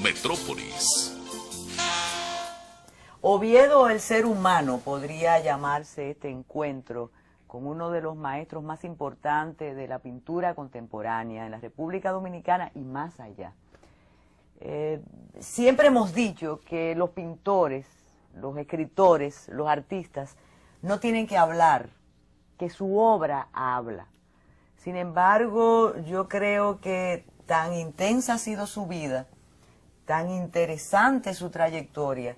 Metrópolis. Oviedo, el ser humano, podría llamarse este encuentro con uno de los maestros más importantes de la pintura contemporánea en la República Dominicana y más allá. Siempre hemos dicho que los pintores, los escritores, los artistas no tienen que hablar, que su obra habla. Sin embargo, yo creo que tan intensa ha sido su vida, tan interesante su trayectoria,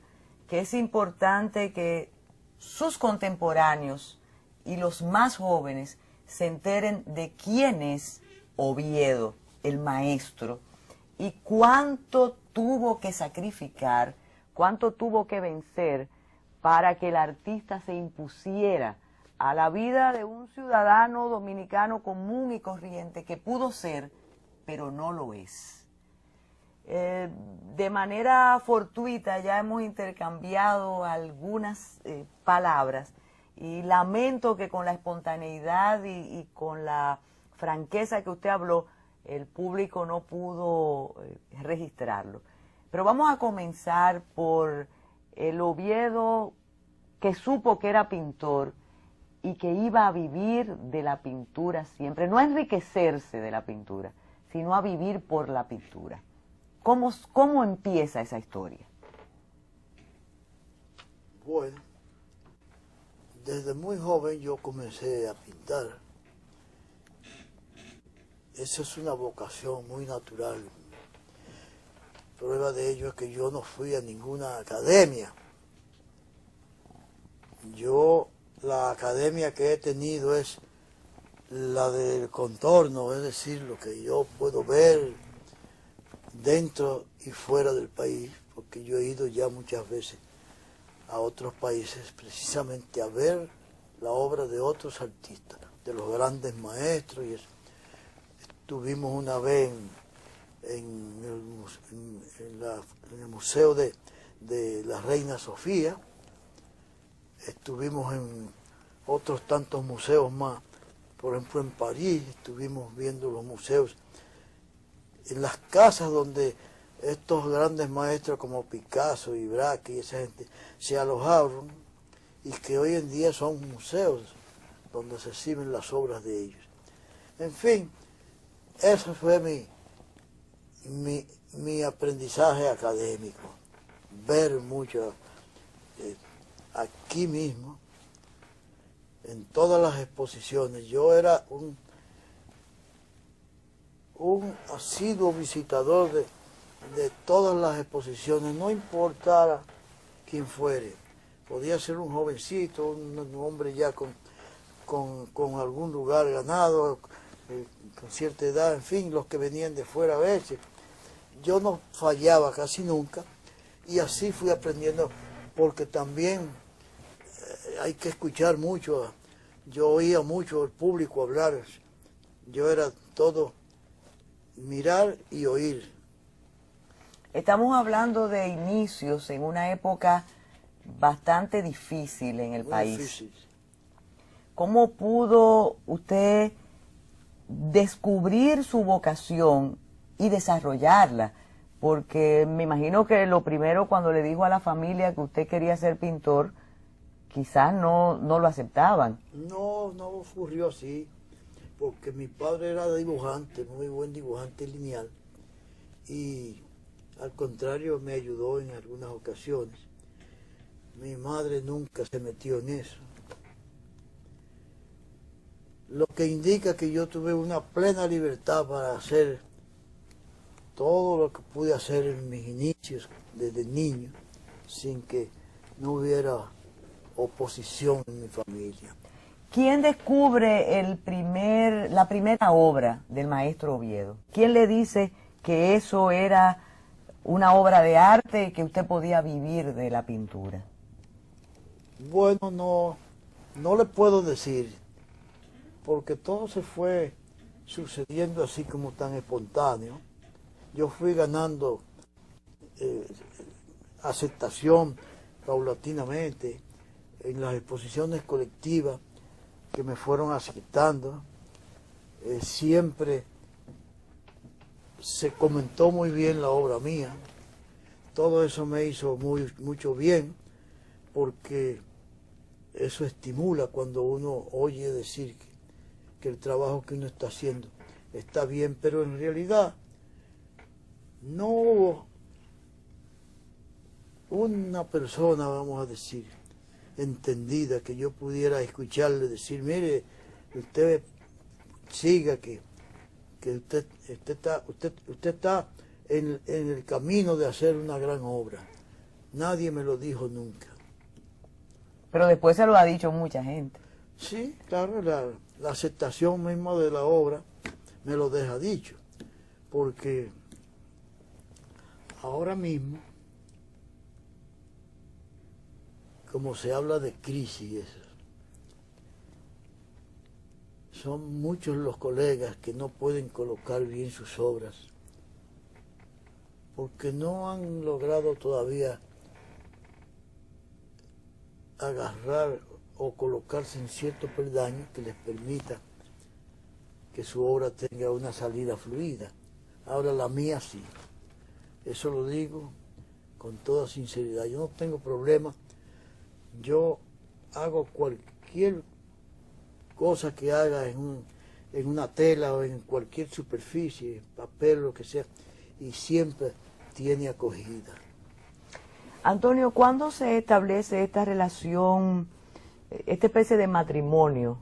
que es importante que sus contemporáneos y los más jóvenes se enteren de quién es Oviedo, el maestro, y cuánto tuvo que sacrificar, cuánto tuvo que vencer para que el artista se impusiera a la vida de un ciudadano dominicano común y corriente que pudo ser, pero no lo es. De manera fortuita ya hemos intercambiado algunas palabras y lamento que con la espontaneidad y con la franqueza que usted habló, el público no pudo registrarlo. Pero vamos a comenzar por el Oviedo que supo que era pintor y que iba a vivir de la pintura siempre, no a enriquecerse de la pintura, sino a vivir por la pintura. ¿Cómo empieza esa historia? Bueno, desde muy joven yo comencé a pintar. Esa es una vocación muy natural. Prueba de ello es que yo no fui a ninguna academia. La academia que he tenido es la del contorno, es decir, lo que yo puedo ver dentro y fuera del país, porque yo he ido ya muchas veces a otros países precisamente a ver la obra de otros artistas, de los grandes maestros y eso. Estuvimos una vez en el Museo de la Reina Sofía, estuvimos en otros tantos museos más, por ejemplo en París, estuvimos viendo los museos, en las casas donde estos grandes maestros como Picasso y Braque y esa gente se alojaron y que hoy en día son museos donde se exhiben las obras de ellos. En fin, eso fue mi aprendizaje académico, ver mucho aquí mismo, en todas las exposiciones. Yo era un asiduo visitador de todas las exposiciones, no importara quién fuere. Podía ser un jovencito, un hombre ya con algún lugar ganado, con cierta edad, en fin, los que venían de fuera a veces. Yo no fallaba casi nunca y así fui aprendiendo, porque también hay que escuchar mucho. Yo oía mucho al público hablar, yo era todo mirar y oír. Estamos hablando de inicios en una época bastante difícil en el país. Difícil. ¿Cómo pudo usted descubrir su vocación y desarrollarla? Porque me imagino que lo primero, cuando le dijo a la familia que usted quería ser pintor, quizás no lo aceptaban. No ocurrió así, porque mi padre era dibujante, muy buen dibujante lineal, y al contrario me ayudó en algunas ocasiones. Mi madre nunca se metió en eso, lo que indica que yo tuve una plena libertad para hacer todo lo que pude hacer en mis inicios desde niño, sin que no hubiera oposición en mi familia. ¿Quién descubre la primera obra del maestro Oviedo? ¿Quién le dice que eso era una obra de arte y que usted podía vivir de la pintura? Bueno, no le puedo decir, porque todo se fue sucediendo así como tan espontáneo. Yo fui ganando aceptación paulatinamente en las exposiciones colectivas que me fueron aceptando. Siempre se comentó muy bien la obra mía, todo eso me hizo mucho bien, porque eso estimula cuando uno oye decir que el trabajo que uno está haciendo está bien, pero en realidad no hubo una persona, vamos a decir, entendida, que yo pudiera escucharle decir, mire, usted siga, que usted está en el camino de hacer una gran obra. Nadie me lo dijo nunca. Pero después se lo ha dicho mucha gente. Sí, claro, la aceptación misma de la obra me lo deja dicho, porque ahora mismo, como se habla de crisis, son muchos los colegas que no pueden colocar bien sus obras, porque no han logrado todavía agarrar o colocarse en ciertos peldaños que les permita que su obra tenga una salida fluida. Ahora la mía sí. Eso lo digo con toda sinceridad. Yo no tengo problema. Yo hago cualquier cosa que haga en una tela o en cualquier superficie, papel, lo que sea, y siempre tiene acogida. Antonio, ¿cuándo se establece esta relación, esta especie de matrimonio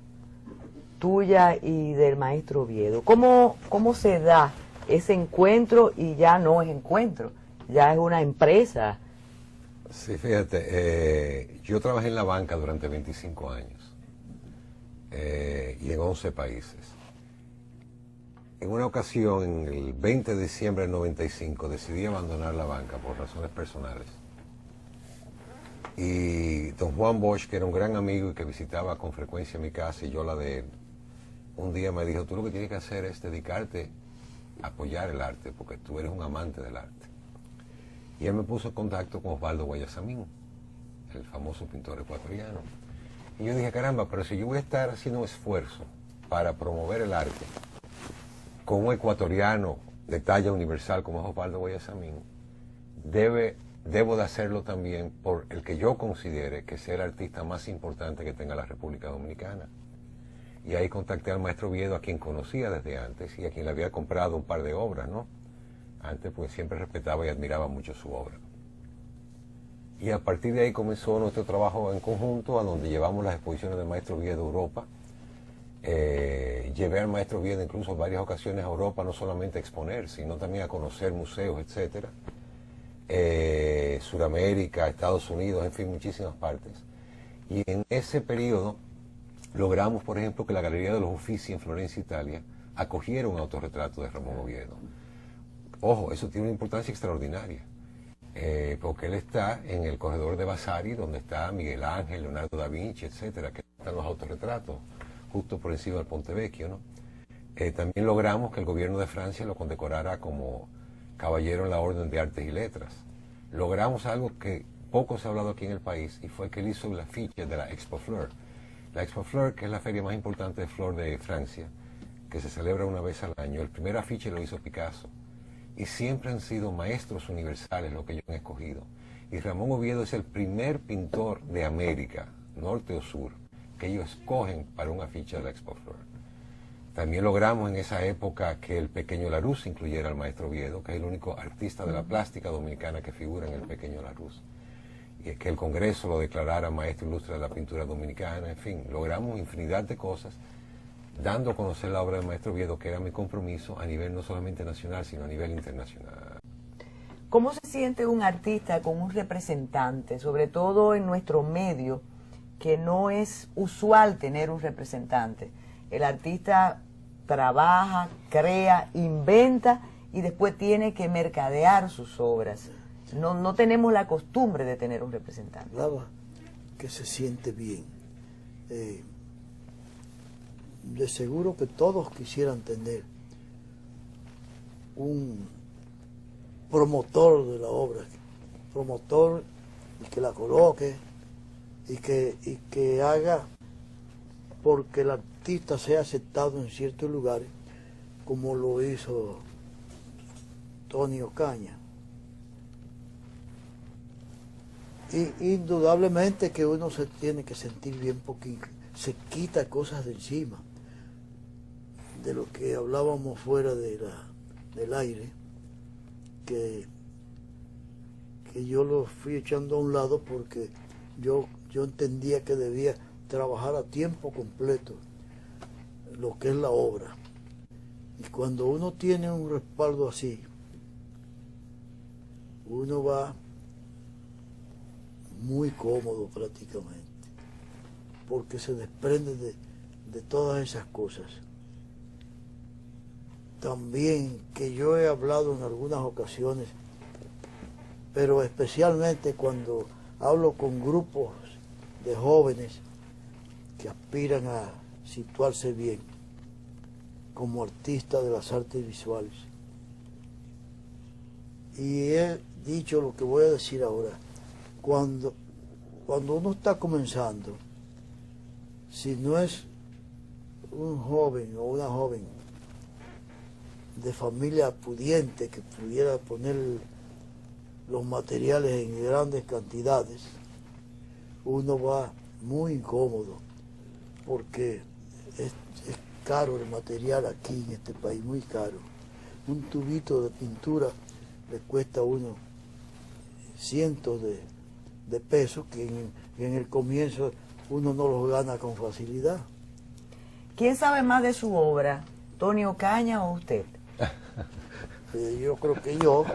tuya y del maestro Oviedo? ¿Cómo se da ese encuentro y ya no es encuentro, ya es una empresa? Sí, fíjate, yo trabajé en la banca durante 25 años y en 11 países. En una ocasión, en el 20 de diciembre del 95, decidí abandonar la banca por razones personales. Y don Juan Bosch, que era un gran amigo y que visitaba con frecuencia mi casa y yo la de él, un día me dijo, tú lo que tienes que hacer es dedicarte a apoyar el arte, porque tú eres un amante del arte. Y él me puso en contacto con Osvaldo Guayasamín, el famoso pintor ecuatoriano. Y yo dije, caramba, pero si yo voy a estar haciendo un esfuerzo para promover el arte con un ecuatoriano de talla universal como es Osvaldo Guayasamín, debo de hacerlo también por el que yo considere que sea el artista más importante que tenga la República Dominicana. Y ahí contacté al maestro Oviedo, a quien conocía desde antes y a quien le había comprado un par de obras, ¿no? Antes, pues siempre respetaba y admiraba mucho su obra. Y a partir de ahí comenzó nuestro trabajo en conjunto, a donde llevamos las exposiciones del maestro Oviedo a Europa. Llevé al maestro Oviedo incluso en varias ocasiones a Europa, no solamente a exponer, sino también a conocer museos, etcétera. Suramérica, Estados Unidos, en fin, muchísimas partes. Y en ese periodo logramos, por ejemplo, que la Galería de los Uffizi en Florencia, Italia, acogiera un autorretrato de Ramón Oviedo. Ojo, eso tiene una importancia extraordinaria, porque él está en el corredor de Vasari, donde está Miguel Ángel, Leonardo da Vinci, etcétera, que están los autorretratos, justo por encima del Ponte Vecchio, ¿no? También logramos que el gobierno de Francia lo condecorara como caballero en la Orden de Artes y Letras. Logramos algo que poco se ha hablado aquí en el país, y fue que él hizo el afiche de la Expo Fleur. La Expo Fleur, que es la feria más importante de flor de Francia, que se celebra una vez al año. El primer afiche lo hizo Picasso. Y siempre han sido maestros universales los que ellos han escogido. Y Ramón Oviedo es el primer pintor de América, norte o sur, que ellos escogen para un afiche de la Expo Fleur. También logramos en esa época que el Pequeño Larousse incluyera al maestro Oviedo, que es el único artista de la plástica dominicana que figura en el Pequeño Larousse. Y que el Congreso lo declarara maestro ilustre de la pintura dominicana. En fin, logramos infinidad de cosas, dando a conocer la obra del maestro Oviedo, que era mi compromiso a nivel no solamente nacional, sino a nivel internacional. ¿Cómo se siente un artista con un representante, sobre todo en nuestro medio, que no es usual tener un representante? El artista trabaja, crea, inventa y después tiene que mercadear sus obras. No tenemos la costumbre de tener un representante. Claro, que se siente bien. De seguro que todos quisieran tener un promotor de la obra, promotor y que la coloque y que haga porque el artista sea aceptado en ciertos lugares, como lo hizo Tony Ocaña. Y indudablemente que uno se tiene que sentir bien porque se quita cosas de encima, de lo que hablábamos fuera del aire, que yo lo fui echando a un lado porque yo entendía que debía trabajar a tiempo completo lo que es la obra. Y cuando uno tiene un respaldo así, uno va muy cómodo prácticamente, porque se desprende de todas esas cosas. También que yo he hablado en algunas ocasiones, pero especialmente cuando hablo con grupos de jóvenes que aspiran a situarse bien como artistas de las artes visuales. Y he dicho lo que voy a decir ahora. Cuando uno está comenzando, si no es un joven o una joven de familia pudiente que pudiera poner los materiales en grandes cantidades, uno va muy incómodo, porque es caro el material aquí en este país, muy caro. Un tubito de pintura le cuesta a uno cientos de pesos que en el comienzo uno no los gana con facilidad. ¿Quién sabe más de su obra, Tony Ocaña o usted? Yo creo que yo.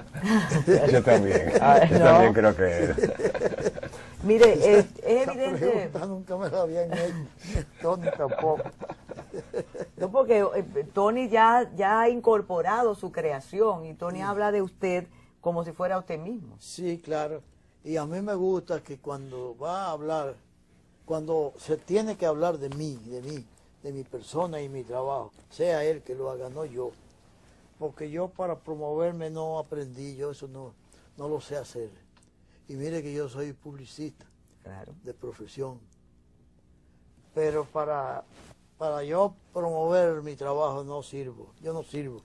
Yo también. Yo No. también creo que... Mire, es Esa evidente... pregunta nunca me la habían hecho, Tony tampoco. No, porque Tony ya ha incorporado su creación y Tony habla de usted como si fuera usted mismo. Sí, claro. Y a mí me gusta que cuando va a hablar, cuando se tiene que hablar de mí, de mi persona y mi trabajo, sea él que lo haga, no yo. Porque yo para promoverme no aprendí, yo eso no lo sé hacer. Y mire que yo soy publicista, Claro. de profesión. Pero para yo promover mi trabajo no sirvo, yo no sirvo.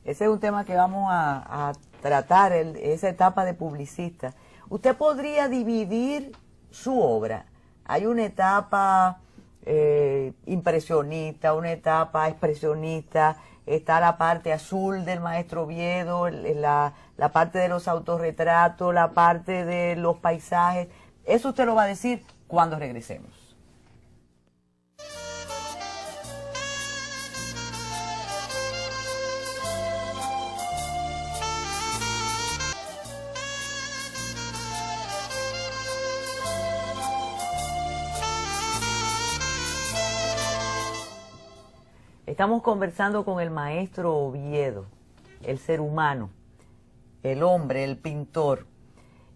Ese es un tema que vamos a tratar, esa etapa de publicista. Usted podría dividir su obra. Hay una etapa impresionista, una etapa expresionista, está la parte azul del maestro Oviedo, la parte de los autorretratos, la parte de los paisajes. Eso usted lo va a decir cuando regresemos. Estamos conversando con el maestro Oviedo, el ser humano, el hombre, el pintor.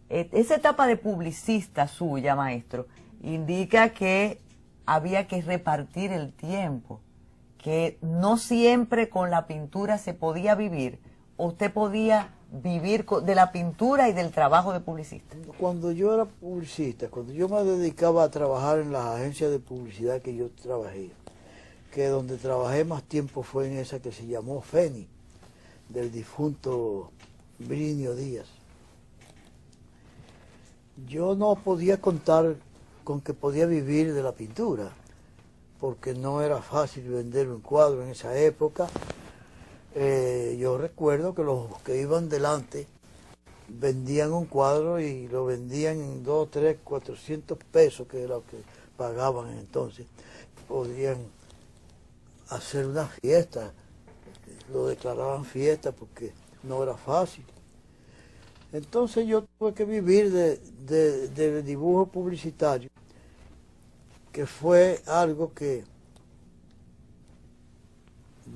Esa etapa de publicista suya, maestro, indica que había que repartir el tiempo, que no siempre con la pintura se podía vivir. Usted podía vivir de la pintura y del trabajo de publicista. Cuando yo era publicista, cuando yo me dedicaba a trabajar en las agencias de publicidad que yo trabajé, que donde trabajé más tiempo fue en esa que se llamó FENI, del difunto Brinio Díaz. Yo no podía contar con que podía vivir de la pintura, porque no era fácil vender un cuadro en esa época. Yo recuerdo que los que iban delante vendían un cuadro y lo vendían en 2, 3, 400 pesos, que era lo que pagaban entonces. Podían hacer una fiesta, lo declaraban fiesta porque no era fácil. Entonces yo tuve que vivir de dibujo publicitario, que fue algo que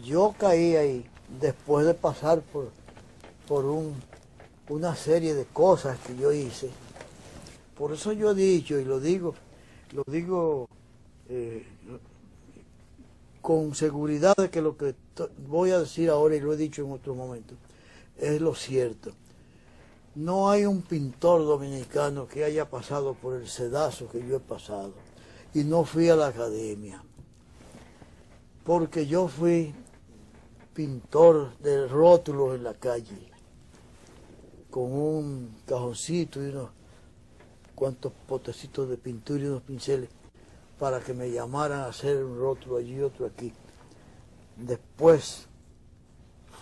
yo caí ahí después de pasar por una serie de cosas que yo hice. Por eso yo he dicho, y lo digo con seguridad de que lo que voy a decir ahora, y lo he dicho en otro momento, es lo cierto. No hay un pintor dominicano que haya pasado por el sedazo que yo he pasado. Y no fui a la academia, porque yo fui pintor de rótulos en la calle, con un cajoncito y cuantos potecitos de pintura y unos pinceles para que me llamaran a hacer un rótulo allí y otro aquí. Después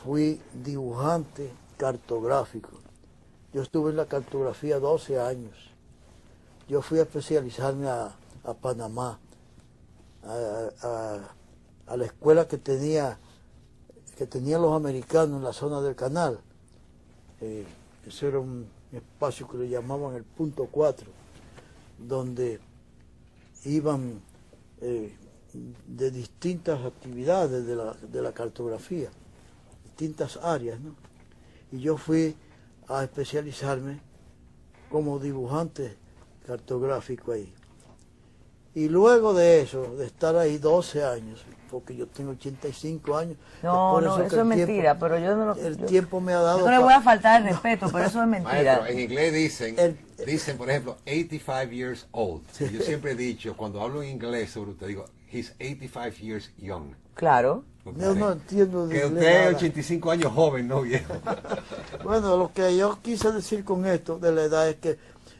fui dibujante cartográfico. Yo estuve en la cartografía 12 años. Yo fui a especializarme a Panamá, a la escuela que tenían los americanos en la zona del canal. Ese era un espacio que le llamaban el punto 4, donde iban de distintas actividades de la cartografía, distintas áreas, ¿no? Y yo fui a especializarme como dibujante cartográfico ahí. Y luego de eso, de estar ahí 12 años, porque yo tengo 85 años. No, no, eso es mentira, pero yo no lo... El tiempo me ha dado... Yo no le voy a faltar el respeto, pero eso es mentira. Maestro, en inglés dicen, por ejemplo, 85 years old. Sí. Yo siempre he dicho, cuando hablo en inglés sobre usted, digo, he's 85 years young. Claro. Yo no entiendo de que inglés usted es nada. 85 años joven, no viejo. Bueno, lo que yo quise decir con esto de la edad es que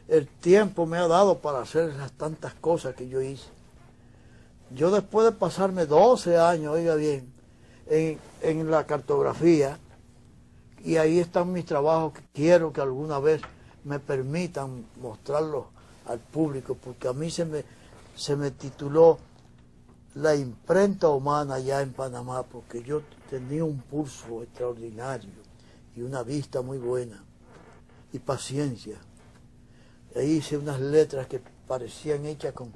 el tiempo me ha dado para hacer las tantas cosas que yo hice. Yo después de pasarme 12 años, oiga bien, en la cartografía, y ahí están mis trabajos que quiero que alguna vez me permitan mostrarlos al público, porque a mí se me tituló La imprenta humana ya en Panamá, porque yo tenía un pulso extraordinario y una vista muy buena y paciencia. Ahí hice unas letras que parecían hechas con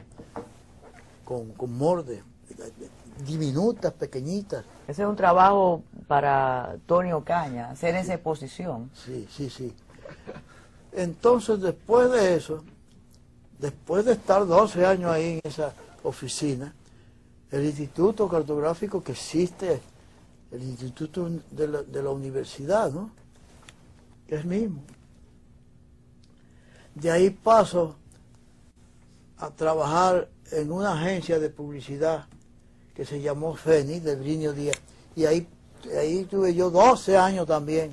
morde, diminutas, pequeñitas. Ese es un trabajo para Tony Ocaña, hacer esa exposición. Sí, sí, sí. Entonces, después de eso, después de estar 12 años ahí en esa oficina, el Instituto Cartográfico que existe, el Instituto de la Universidad, ¿no? Que es mismo. De ahí paso a trabajar en una agencia de publicidad que se llamó Fénix, de Brinio Díaz, y ahí tuve yo 12 años también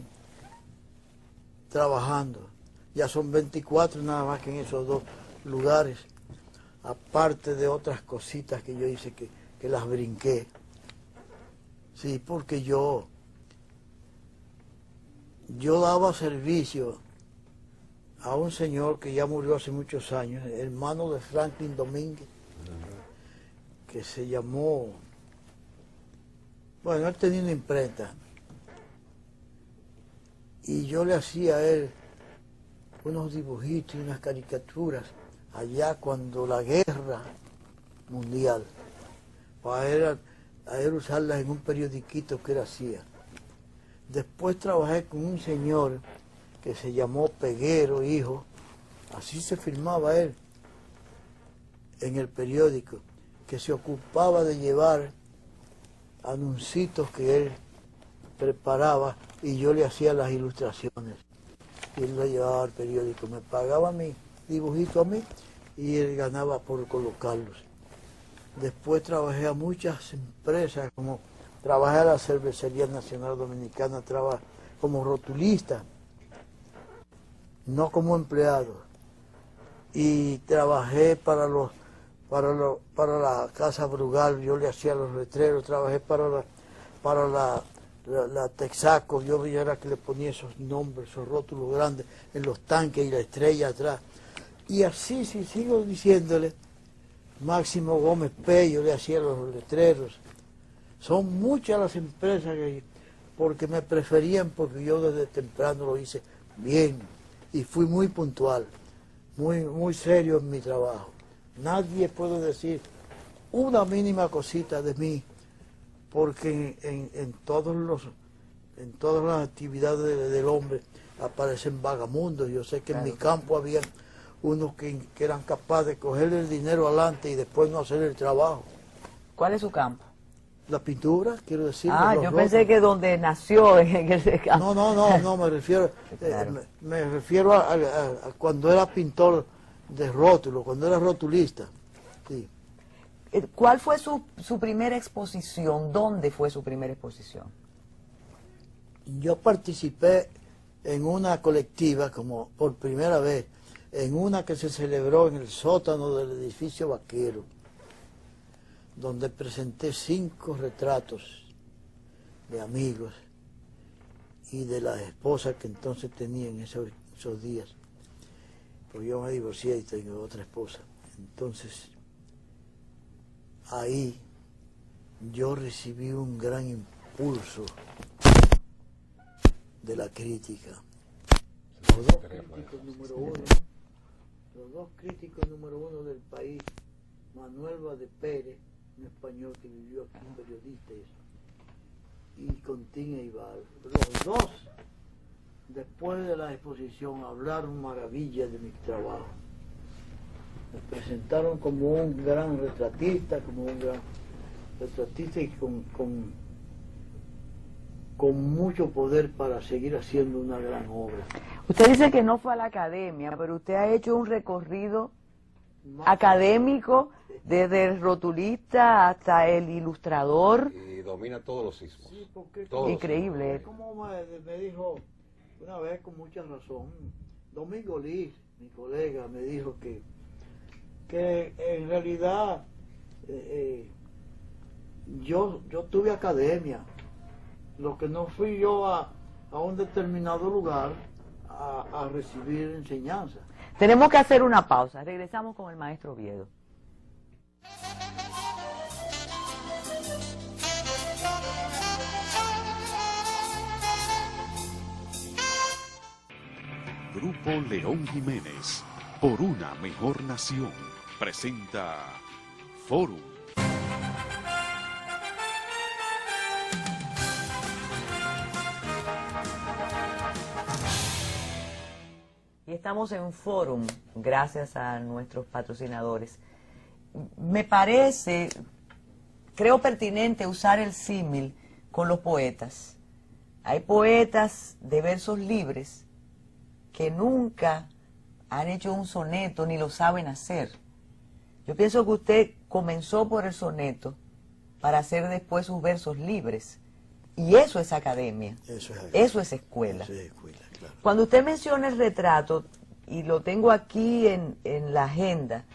trabajando. Ya son 24 nada más que en esos dos lugares, aparte de otras cositas que yo hice que las brinqué. Sí, porque yo daba servicio a un señor que ya murió hace muchos años, hermano de Franklin Domínguez, que se llamó, bueno, él tenía una imprenta, y yo le hacía a él unos dibujitos y unas caricaturas allá cuando la guerra mundial, para él usarlas en un periodiquito que él hacía. Después trabajé con un señor que se llamó Peguero, hijo, así se firmaba él en el periódico, que se ocupaba de llevar anuncios que él preparaba y yo le hacía las ilustraciones. Y él lo llevaba al periódico, me pagaba mi dibujito a mí y él ganaba por colocarlos. Después trabajé a muchas empresas, como trabajé a la Cervecería Nacional Dominicana, trabajé como rotulista, no como empleado. Y trabajé para la Casa Brugal, yo le hacía los letreros, trabajé para la Texaco, yo era que le ponía esos nombres, esos rótulos grandes en los tanques y la estrella atrás. Y así, si sigo diciéndole, Máximo Gómez Pello le hacía los letreros. Son muchas las empresas porque me preferían, porque yo desde temprano lo hice bien y fui muy puntual, muy serio en mi trabajo. Nadie puede decir una mínima cosita de mí, porque en todas las actividades del hombre aparecen vagamundos. Yo sé que claro, en mi campo había unos que eran capaces de coger el dinero adelante y después no hacer el trabajo. ¿Cuál es su campo? La pintura, quiero decir. Yo pensé que donde nació en ese campo. No, me refiero, claro, me refiero a cuando era pintor de rótulo, cuando era rotulista. Sí. ¿Cuál fue su primera exposición? ¿Dónde fue su primera exposición? Yo participé en una colectiva como por primera vez en una que se celebró en el sótano del edificio Vaquero, donde presenté 5 retratos de amigos y de las esposas que entonces tenía en esos días, porque yo me divorcié y tengo otra esposa. Entonces, ahí yo recibí un gran impulso de la crítica. Los dos críticos número uno del país, Manuel Vade Pérez, un español que vivió aquí, un periodista, y Contín Eibar. Los dos, después de la exposición, hablaron maravillas de mi trabajo. Me presentaron como un gran retratista, y con mucho poder para seguir haciendo una gran obra. Usted dice que no fue a la academia, pero usted ha hecho un recorrido académico desde el rotulista hasta el ilustrador. Y domina todos los sismos. Sí, porque increíble. Como me dijo una vez con mucha razón, Domingo Liz, mi colega, me dijo que en realidad yo tuve academia, lo que no fui yo a un determinado lugar a recibir enseñanza. Tenemos que hacer una pausa. Regresamos con el maestro Oviedo. Grupo León Jiménez, por una mejor nación, presenta Fórum. Y estamos en Fórum, gracias a nuestros patrocinadores. Me parece, creo pertinente usar el símil con los poetas. Hay poetas de versos libres que nunca han hecho un soneto ni lo saben hacer. Yo pienso que usted comenzó por el soneto para hacer después sus versos libres. Y eso es academia. Eso es escuela. Eso es escuela, claro. Cuando usted menciona el retrato, y lo tengo aquí en la agenda,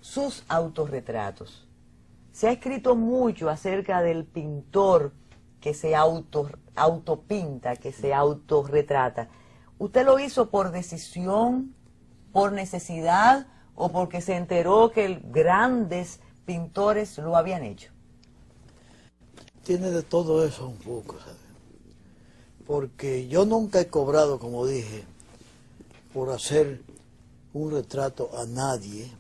sus autorretratos. Se ha escrito mucho acerca del pintor que se autopinta, que se autorretrata. ¿Usted lo hizo por decisión, por necesidad o porque se enteró que grandes pintores lo habían hecho? Tiene de todo eso un poco, ¿sabes? Porque yo nunca he cobrado, como dije, por hacer un retrato a nadie.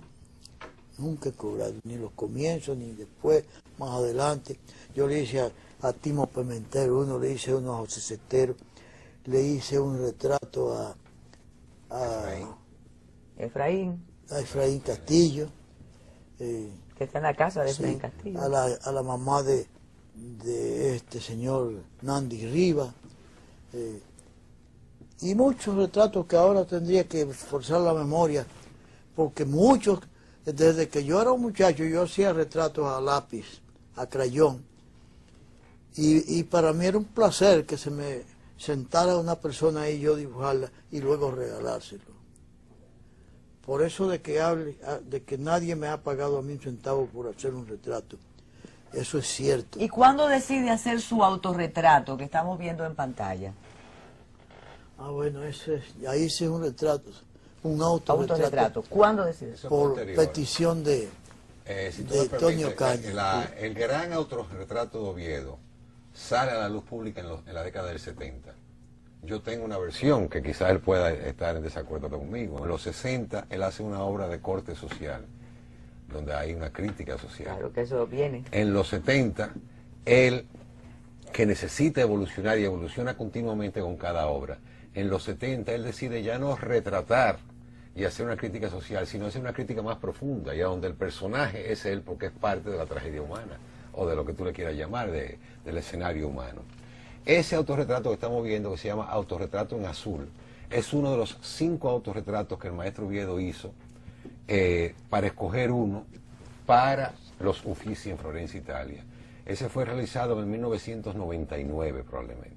Nunca he cobrado, ni los comienzos, ni después, más adelante. Yo le hice a Timo Pimentel uno, le hice uno a José Cetero, le hice un retrato a Efraín Castillo. Que está en la casa de Efraín Castillo. A la mamá de este señor Nandi Rivas. Y muchos retratos que ahora tendría que forzar la memoria, porque muchos, desde que yo era un muchacho, yo hacía retratos a lápiz, a crayón, y para mí era un placer que se me sentara una persona ahí y yo dibujarla y luego regalárselo. Por eso de que nadie me ha pagado a mí un centavo por hacer un retrato, eso es cierto. ¿Y cuándo decide hacer su autorretrato que estamos viendo en pantalla? Bueno, ahí hice un retrato, un autorretrato. ¿Cuándo decide? Por petición de Antonio Cañas. El gran autorretrato de Oviedo sale a la luz pública en la década del 70. Yo tengo una versión que quizás él pueda estar en desacuerdo conmigo. En los 60 él hace una obra de corte social, donde hay una crítica social. Claro que eso viene. En los 70, él, que necesita evolucionar y evoluciona continuamente con cada obra, en los 70 él decide ya no retratar y hacer una crítica social, sino hacer una crítica más profunda, ya donde el personaje es él porque es parte de la tragedia humana, o de lo que tú le quieras llamar, del escenario humano. Ese autorretrato que estamos viendo, que se llama Autorretrato en Azul, es uno de los 5 autorretratos que el maestro Oviedo hizo para escoger uno para los Uffizi en Florencia, Italia. Ese fue realizado en 1999 probablemente.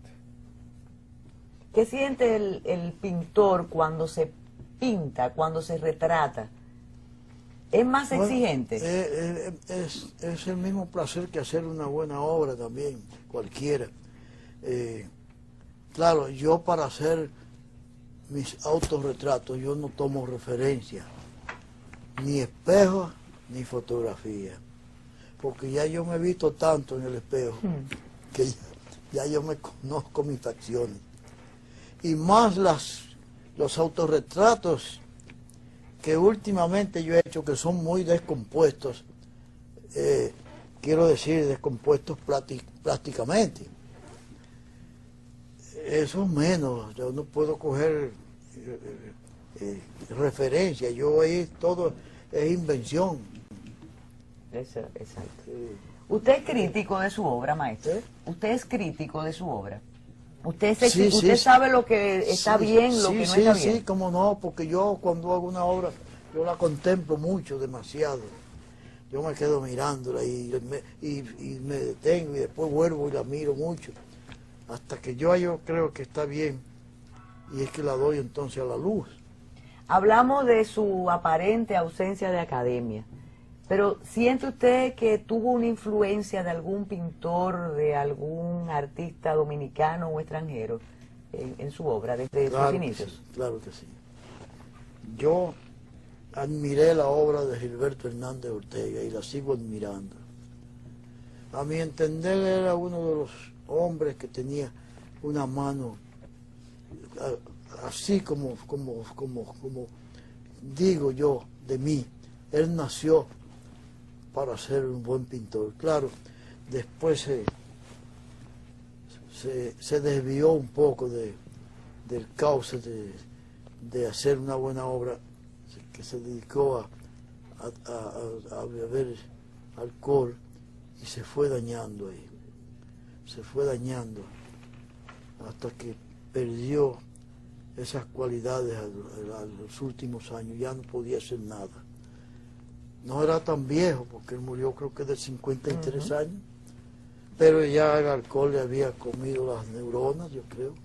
¿Qué siente el pintor cuando se pinta, cuando se retrata, es más Bueno, exigente? Es el mismo placer que hacer una buena obra también, cualquiera. Claro, yo para hacer mis autorretratos, yo no tomo referencia, ni espejo, ni fotografía, porque ya yo me he visto tanto en el espejo, que ya yo me conozco mis facciones. Y más los autorretratos que últimamente yo he hecho, que son muy descompuestos, quiero decir, descompuestos plásticamente. Eso menos, yo no puedo coger referencia, yo ahí todo es invención. Eso, exacto. ¿Usted es crítico de su obra, maestro? ¿Eh? ¿Usted es crítico de su obra? ¿Usted, Sí, usted sí, sabe lo que está sí, bien, lo sí, que no sí, está bien? Sí, cómo no, porque yo cuando hago una obra, yo la contemplo mucho, demasiado. Yo me quedo mirándola y me detengo y después vuelvo y la miro mucho, hasta que yo creo que está bien, y es que la doy entonces a la luz. Hablamos de su aparente ausencia de academia, pero ¿siente usted que tuvo una influencia de algún pintor, de algún artista dominicano o extranjero en su obra desde sus inicios? Sí, claro que sí. Yo admiré la obra de Gilberto Hernández Ortega y la sigo admirando. A mi entender era uno de los hombres que tenía una mano así como digo yo de mí. Él nació para ser un buen pintor. Claro, después se desvió un poco del cauce de hacer una buena obra, que se dedicó a beber alcohol y se fue dañando ahí. Se fue dañando hasta que perdió esas cualidades a los últimos años, ya no podía hacer nada. No era tan viejo, porque él murió creo que de 53 años, pero ya el alcohol le había comido las neuronas, yo creo.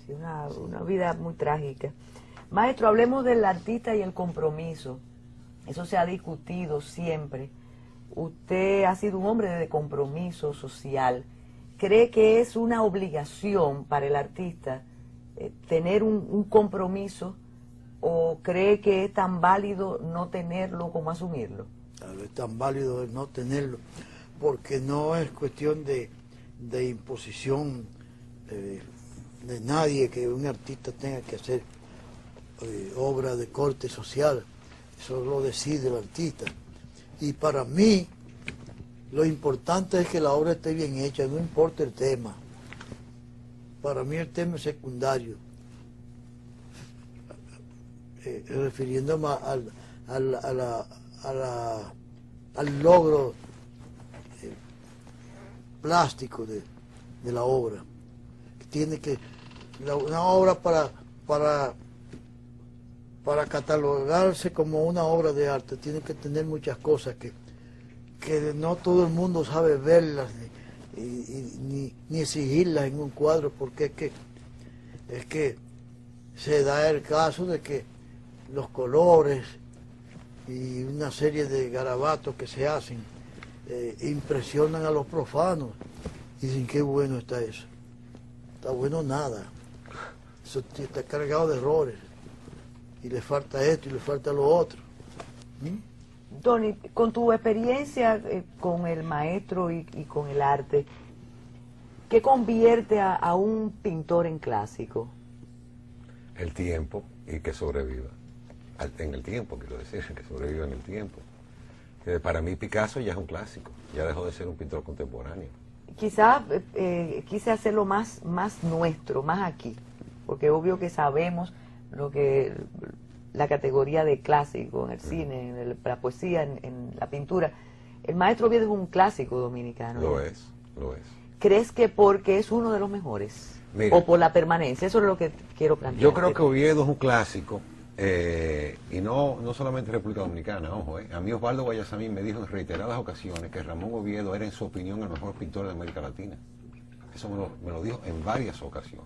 Sí, una vida muy trágica. Maestro, hablemos del artista y el compromiso. Eso se ha discutido siempre. Usted ha sido un hombre de compromiso social. ¿Cree que es una obligación para el artista tener un compromiso, o cree que es tan válido no tenerlo como asumirlo? Es tan válido el no tenerlo, porque no es cuestión de imposición de nadie que un artista tenga que hacer obra de corte social. Eso lo decide el artista. Y para mí, lo importante es que la obra esté bien hecha, no importa el tema. Para mí el tema es secundario. Refiriéndome al logro plástico de la obra. Tiene que, una obra para catalogarse como una obra de arte, tiene que tener muchas cosas que no todo el mundo sabe verlas ni exigirlas en un cuadro, porque es que se da el caso de que los colores y una serie de garabatos que se hacen impresionan a los profanos y dicen qué bueno está eso. Está bueno nada. Eso está cargado de errores y le falta esto y le falta lo otro. Tony, con tu experiencia con el maestro y con el arte, ¿qué convierte a un pintor en clásico? El tiempo, y que sobreviva. En el tiempo, quiero decir, que sobreviva en el tiempo. Para mí Picasso ya es un clásico, ya dejó de ser un pintor contemporáneo. Quizás quise hacerlo más nuestro, más aquí, porque obvio que sabemos lo que la categoría de clásico en el cine, en la poesía, en la pintura. El maestro Oviedo es un clásico dominicano. Lo es. ¿Crees que porque es uno de los mejores? Mira, ¿O por la permanencia? Eso es lo que quiero plantear. Yo creo que Oviedo es un clásico, y no solamente República Dominicana, ojo. A mí Osvaldo Guayasamín me dijo en reiteradas ocasiones que Ramón Oviedo era, en su opinión, el mejor pintor de América Latina. Eso me lo dijo en varias ocasiones.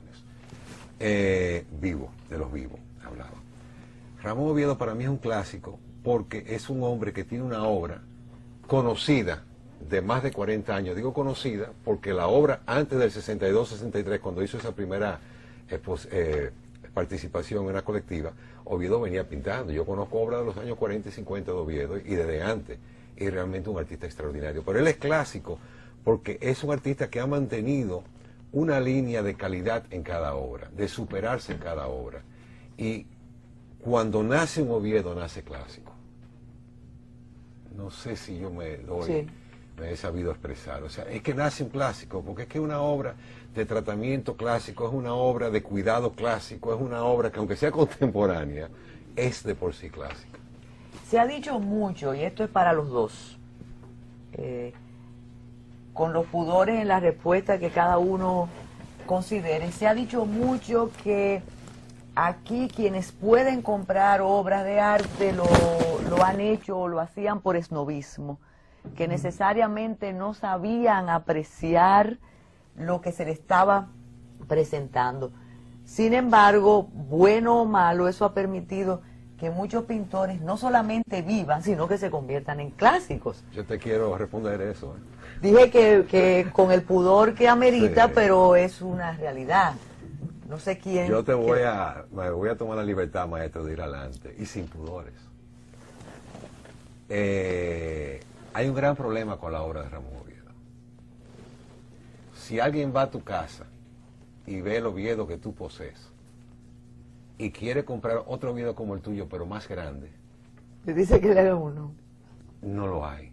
Vivo, de los vivos, hablaba. Ramón Oviedo para mí es un clásico porque es un hombre que tiene una obra conocida de más de 40 años. Digo conocida porque la obra antes del 62-63, cuando hizo esa primera participación en la colectiva, Oviedo venía pintando. Yo conozco obras de los años 40 y 50 de Oviedo y desde antes. Y realmente un artista extraordinario. Pero él es clásico porque es un artista que ha mantenido una línea de calidad en cada obra, de superarse en cada obra. Y cuando nace un Oviedo, nace clásico. No sé si yo me he sabido expresar. O sea, es que nace un clásico, porque es que una obra de tratamiento clásico, es una obra de cuidado clásico, es una obra que aunque sea contemporánea, es de por sí clásica. Se ha dicho mucho, y esto es para los dos, con los pudores en la respuesta que cada uno considere, se ha dicho mucho que aquí quienes pueden comprar obras de arte lo han hecho o lo hacían por esnobismo, que necesariamente no sabían apreciar lo que se le estaba presentando. Sin embargo, bueno o malo, eso ha permitido que muchos pintores no solamente vivan, sino que se conviertan en clásicos. Yo te quiero responder eso. Dije que con el pudor que amerita, sí, pero es una realidad. No sé quién... Yo me voy a tomar la libertad, maestro, de ir adelante, y sin pudores. Hay un gran problema con la obra de Ramón Oviedo. Si alguien va a tu casa y ve el Oviedo que tú posees, y quiere comprar otro Oviedo como el tuyo, pero más grande, le dice que le haga uno. No lo hay.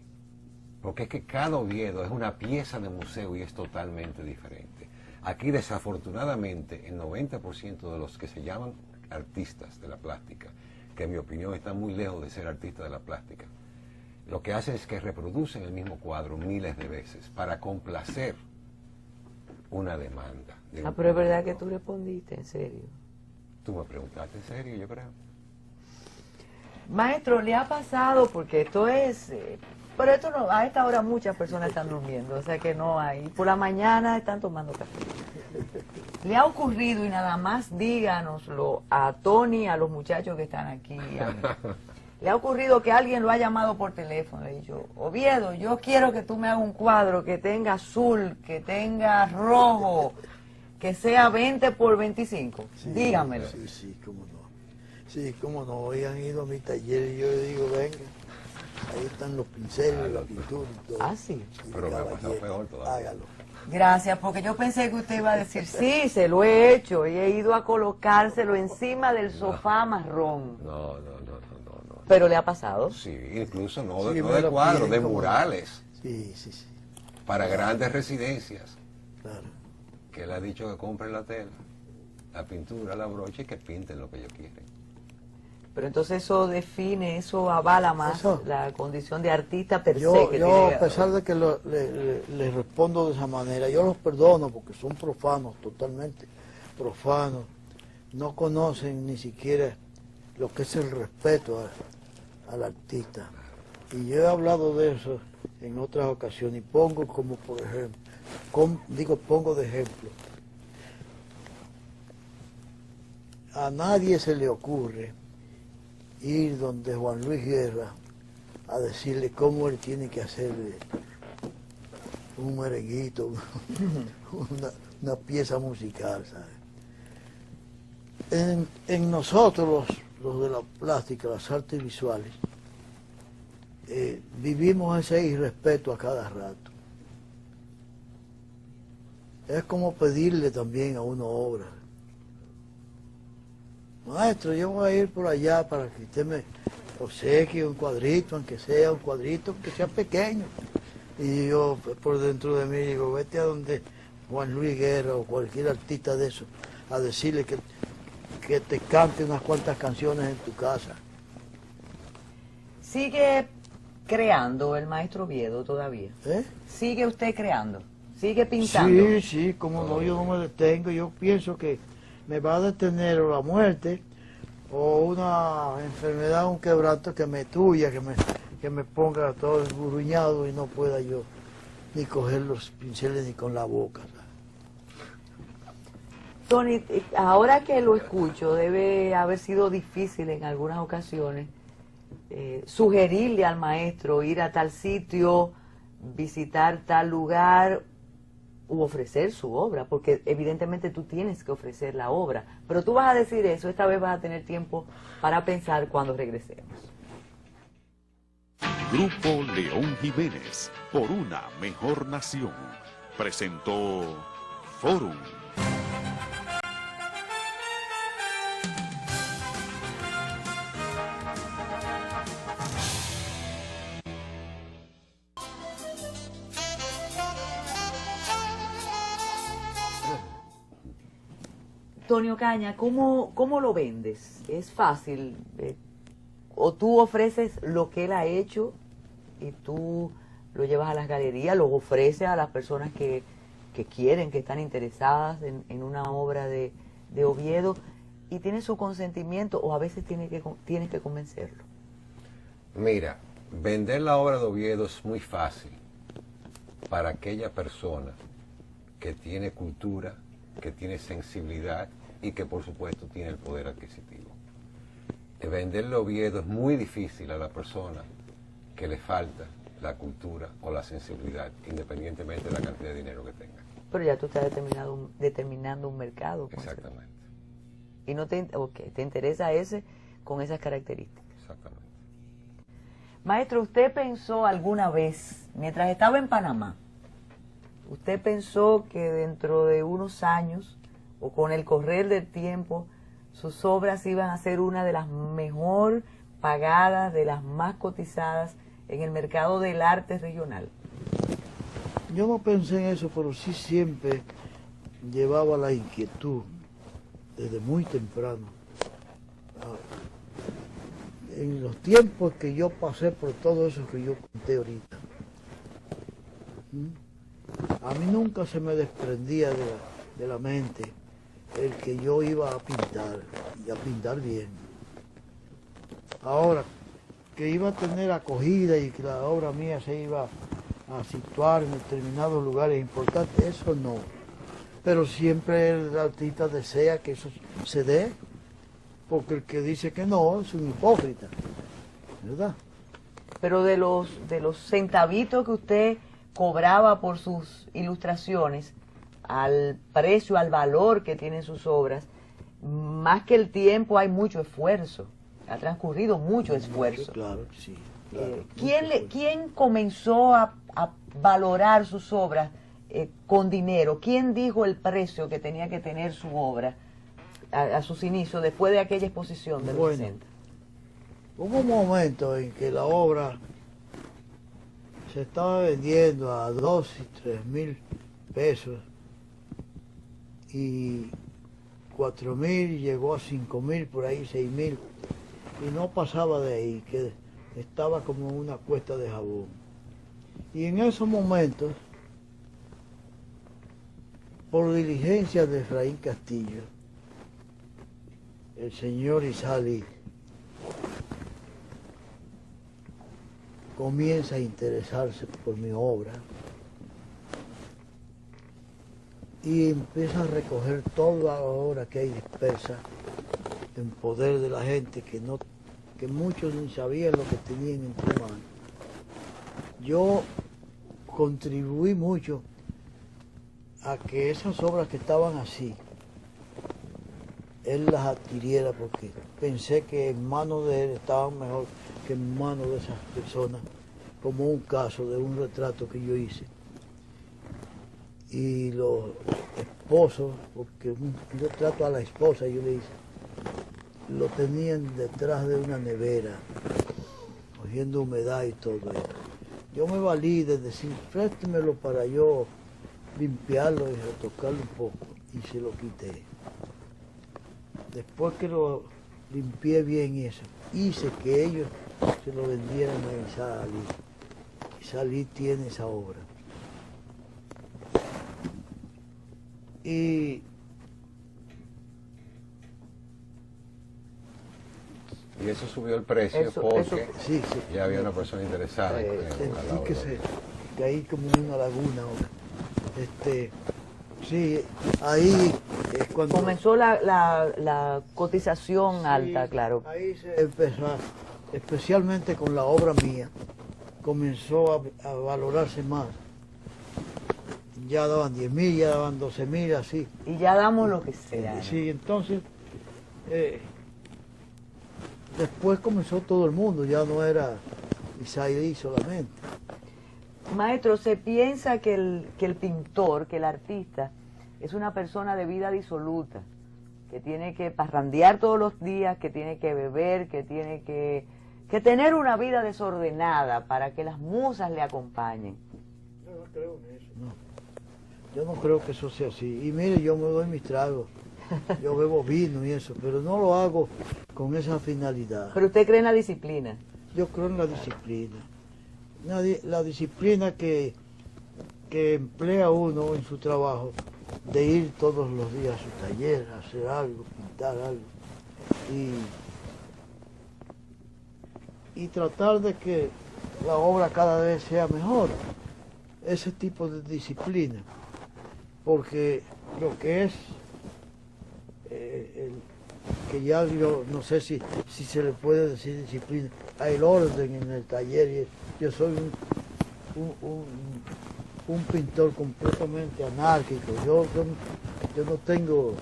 Porque es que cada Oviedo es una pieza de museo y es totalmente diferente. Aquí, desafortunadamente, el 90% de los que se llaman artistas de la plástica, que en mi opinión están muy lejos de ser artistas de la plástica, lo que hacen es que reproducen el mismo cuadro miles de veces para complacer una demanda. Pero es verdad que tú respondiste, en serio. Tú me preguntaste en serio, yo creo. Maestro, ¿le ha pasado? Porque esto es... pero esto no, a esta hora muchas personas están durmiendo, o sea que no hay. Por la mañana están tomando café. ¿Le ha ocurrido, y nada más díganoslo a Tony, a los muchachos que están aquí, a mí, le ha ocurrido que alguien lo ha llamado por teléfono y le ha dicho, Oviedo, yo quiero que tú me hagas un cuadro que tenga azul, que tenga rojo, que sea 20 por 25? Sí, dígamelo. Sí, cómo no. Sí, cómo no. Hoy han ido a mi taller y yo le digo, venga, ahí están los pinceles, la pintura y todo. Ah, sí. Pero me ha pasado peor todavía. Hágalo. Gracias, porque yo pensé que usted iba a decir, sí, se lo he hecho y he ido a colocárselo encima del sofá marrón. No. ¿Pero le ha pasado? Sí, incluso no Sí, de cuadros, de como... murales. Sí. Para grandes residencias. Claro. Que él ha dicho que compren la tela, la pintura, la brocha y que pinten lo que ellos quieren. Pero entonces eso define, eso avala más Eso. la condición de artista per se Yo, que yo tiene. a pesar de que les respondo de esa manera, yo los perdono porque son profanos, totalmente profanos. No conocen ni siquiera lo que es el respeto al artista. Y yo he hablado de eso en otras ocasiones y pongo como por ejemplo, pongo de ejemplo. A nadie se le ocurre ir donde Juan Luis Guerra a decirle cómo él tiene que hacer un merenguito, una pieza musical, ¿sabes? En nosotros, los de la plástica, las artes visuales, vivimos ese irrespeto a cada rato. Es como pedirle también a una obra. Maestro, yo voy a ir por allá para que usted me obsequie un cuadrito, aunque sea un cuadrito, que sea pequeño. Y yo por dentro de mí digo, vete a donde Juan Luis Guerra o cualquier artista de eso, a decirle que te cante unas cuantas canciones en tu casa. ¿Sigue creando el maestro Oviedo todavía? ¿Sigue usted creando? ¿Sigue pintando? Sí, como no, yo no me detengo. Yo pienso que me va a detener o la muerte o una enfermedad, un quebranto que me tuya, que me ponga todo esburruñado y no pueda yo ni coger los pinceles ni con la boca, ¿sabes? Tony, ahora que lo escucho, debe haber sido difícil en algunas ocasiones sugerirle al maestro ir a tal sitio, visitar tal lugar u ofrecer su obra, porque evidentemente tú tienes que ofrecer la obra, pero tú vas a decir eso, esta vez vas a tener tiempo para pensar cuando regresemos. Grupo León Jiménez, por una mejor nación, presentó Fórum. Tony Ocaña, ¿cómo lo vendes? ¿Es fácil? ¿O tú ofreces lo que él ha hecho y tú lo llevas a las galerías, lo ofreces a las personas que quieren, que están interesadas en una obra de Oviedo y tienes su consentimiento o a veces tienes que convencerlo? Mira, vender la obra de Oviedo es muy fácil para aquella persona que tiene cultura, que tiene sensibilidad y que por supuesto tiene el poder adquisitivo. Venderle Oviedo es muy difícil a la persona que le falta la cultura o la sensibilidad, independientemente de la cantidad de dinero que tenga. Pero ya tú estás determinando un mercado. Exactamente. Y no te interesa ese con esas características. Exactamente. Maestro, ¿usted pensó alguna vez, mientras estaba en Panamá, usted pensó que dentro de unos años o con el correr del tiempo sus obras iban a ser una de las mejor pagadas, de las más cotizadas en el mercado del arte regional? Yo no pensé en eso, pero sí siempre llevaba la inquietud desde muy temprano. En los tiempos que yo pasé por todo eso que yo conté ahorita, a mí nunca se me desprendía de la mente el que yo iba a pintar, y a pintar bien. Ahora, que iba a tener acogida y que la obra mía se iba a situar en determinados lugares importantes, eso no. Pero siempre el artista desea que eso se dé, porque el que dice que no es un hipócrita, ¿verdad? Pero de los centavitos que usted cobraba por sus ilustraciones, al precio, al valor que tienen sus obras, más que el tiempo hay mucho esfuerzo, ha transcurrido mucho esfuerzo. Claro, sí. Claro, ¿Quién comenzó a valorar sus obras con dinero? ¿Quién dijo el precio que tenía que tener su obra a sus inicios, después de aquella exposición de los 60? Hubo un momento en que la obra se estaba vendiendo a 2 y 3 mil pesos y 4.000, llegó a 5.000, por ahí 6.000, y no pasaba de ahí, que estaba como una cuesta de jabón. Y en esos momentos, por diligencia de Efraín Castillo, el señor Isali comienza a interesarse por mi obra y empieza a recoger toda la obra que hay dispersa en poder de la gente que muchos ni sabían lo que tenían entre manos. Yo contribuí mucho a que esas obras que estaban así, él las adquiriera, porque pensé que en manos de él estaban mejor que en manos de esas personas, como un caso de un retrato que yo hice. Y los esposos, porque un retrato a la esposa yo le hice, lo tenían detrás de una nevera, cogiendo humedad y todo eso. Yo me valí de decir, préstemelo para yo limpiarlo y retocarlo un poco, y se lo quité. Después que lo limpié bien eso, hice que ellos se lo vendieran a Isali. Isali tiene esa obra. Y eso subió el precio porque sí, ya había una persona interesada en la obra. Que ahí como una laguna ahora. Sí, ahí es cuando... Comenzó la cotización Sí, alta, claro. Ahí se empezó, especialmente con la obra mía, comenzó a valorarse más. Ya daban 10.000, ya daban 12.000, así. Y ya damos lo que sea. ¿no? Sí, entonces, después comenzó todo el mundo, ya no era Isaí solamente. Maestro, se piensa que el pintor, que el artista, es una persona de vida disoluta, que tiene que parrandear todos los días, que tiene que beber, que tiene que tener una vida desordenada para que las musas le acompañen. Yo no creo en eso. No, yo no creo que eso sea así. Y mire, yo me doy mis tragos, yo bebo vino y eso, pero no lo hago con esa finalidad. Pero usted cree en la disciplina. Yo creo en la disciplina. La disciplina que emplea uno en su trabajo, de ir todos los días a su taller, a hacer algo, pintar algo, y tratar de que la obra cada vez sea mejor. Ese tipo de disciplina, porque lo que es, que ya yo no sé si se le puede decir disciplina, hay el orden en el taller, y yo soy un pintor completamente anárquico. Yo no tengo,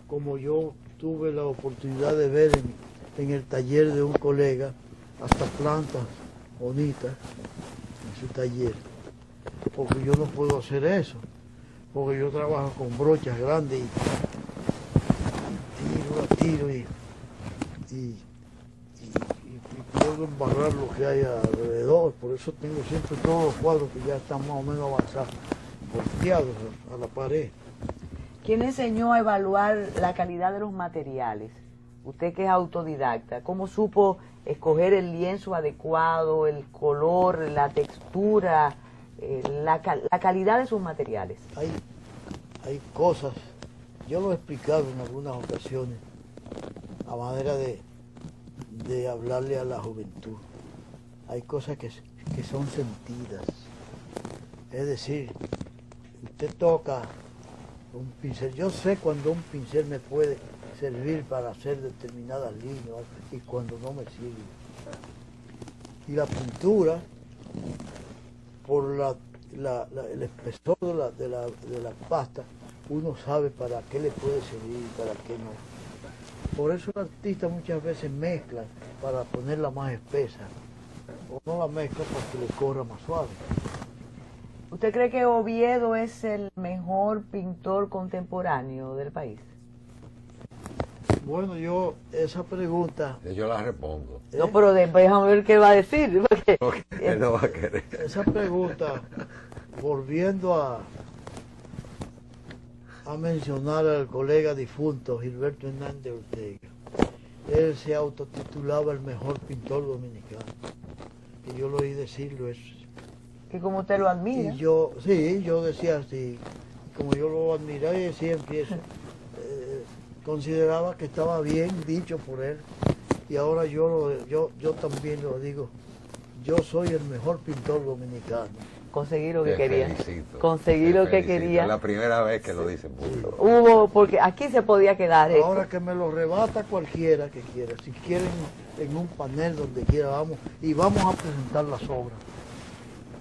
como yo tuve la oportunidad de ver en el taller de un colega, hasta plantas bonitas en su taller, porque yo no puedo hacer eso, porque yo trabajo con brochas grandes y tiro y puedo embarrar lo que hay alrededor. Por eso tengo siempre todos los cuadros que ya están más o menos avanzados, volteados a la pared. ¿Quién enseñó a evaluar la calidad de los materiales? Usted que es autodidacta, ¿cómo supo escoger el lienzo adecuado, el color, la textura, la calidad de sus materiales? Hay cosas, yo lo he explicado en algunas ocasiones, a manera de hablarle a la juventud. Hay cosas que son sentidas. Es decir, usted toca un pincel. Yo sé cuando un pincel me puede servir para hacer determinadas líneas y cuando no me sirve. Y la pintura, por el espesor de la pasta, uno sabe para qué le puede servir y para qué no. Por eso el artista muchas veces mezcla para ponerla más espesa, o no la mezcla para que le corra más suave. ¿Usted cree que Oviedo es el mejor pintor contemporáneo del país? Bueno, yo esa pregunta... Yo la respondo. No, pero déjame ver qué va a decir. Porque, Él no va a querer. Esa pregunta, volviendo a mencionar al colega difunto Gilberto Hernández Ortega, él se autotitulaba el mejor pintor dominicano. Y yo lo oí decirlo eso. que como usted lo admira. Y yo, sí, yo decía así, como yo lo admiraba y decía, empiezo, consideraba que estaba bien dicho por él, y ahora yo también lo digo, yo soy el mejor pintor dominicano. Conseguí lo que Te quería. felicito, Conseguí te lo que felicito. quería. Es la primera vez que lo dice en público. Hubo, porque aquí se podía quedar esto. Ahora que me lo rebata cualquiera que quiera, si quieren en un panel donde quiera, vamos, y vamos a presentar las obras.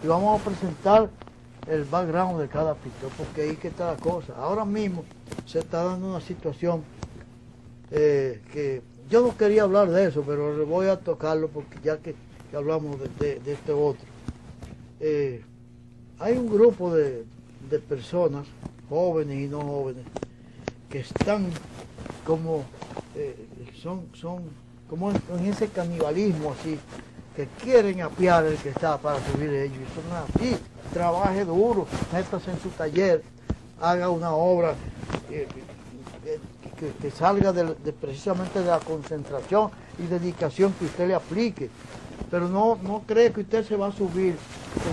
Y vamos a presentar el background de cada pintor, porque ahí que está la cosa. Ahora mismo se está dando una situación que yo no quería hablar de eso, pero le voy a tocarlo porque ya que hablamos de este otro. Hay un grupo de personas, jóvenes y no jóvenes, que están como, son como en ese canibalismo así, que quieren apiar el que está para subir ellos. Y son así, trabaje duro, métase en su taller, haga una obra que salga precisamente de la concentración y dedicación que usted le aplique. Pero no cree que usted se va a subir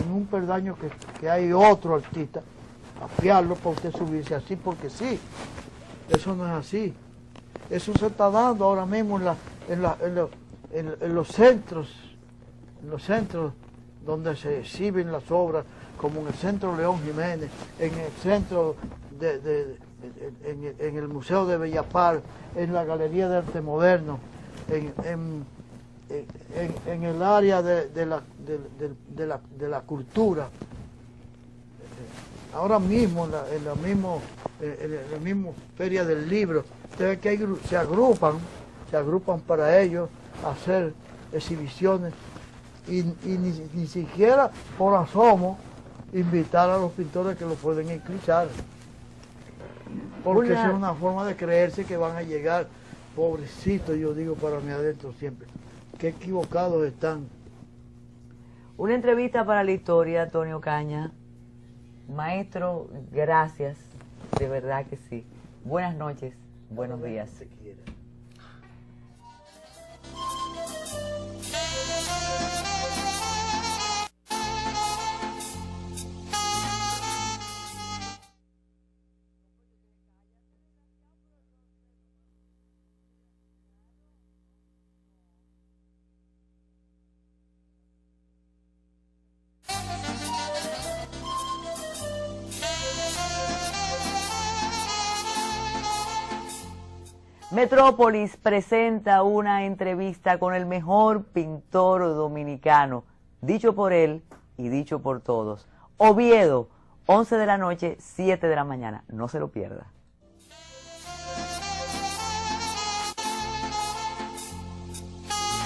en un peldaño que hay otro artista, apiarlo para usted subirse así porque sí. Eso no es así. Eso se está dando ahora mismo en los centros donde se exhiben las obras, como en el Centro León Jiménez, en el Centro en el Museo de Bellapar, en la Galería de Arte Moderno, en el área de la cultura. Ahora mismo, en la misma Feria del Libro, ustedes que se agrupan para ellos hacer exhibiciones y ni siquiera por asomo invitar a los pintores que lo pueden escuchar. Porque es una forma de creerse que van a llegar, pobrecitos, yo digo para mí adentro siempre, qué equivocados están. Una entrevista para la historia, Antonio Caña. Maestro, gracias, de verdad que sí. Buenas noches, buenos días. Metrópolis presenta una entrevista con el mejor pintor dominicano, dicho por él y dicho por todos. Oviedo, 11 de la noche, 7 de la mañana. No se lo pierda.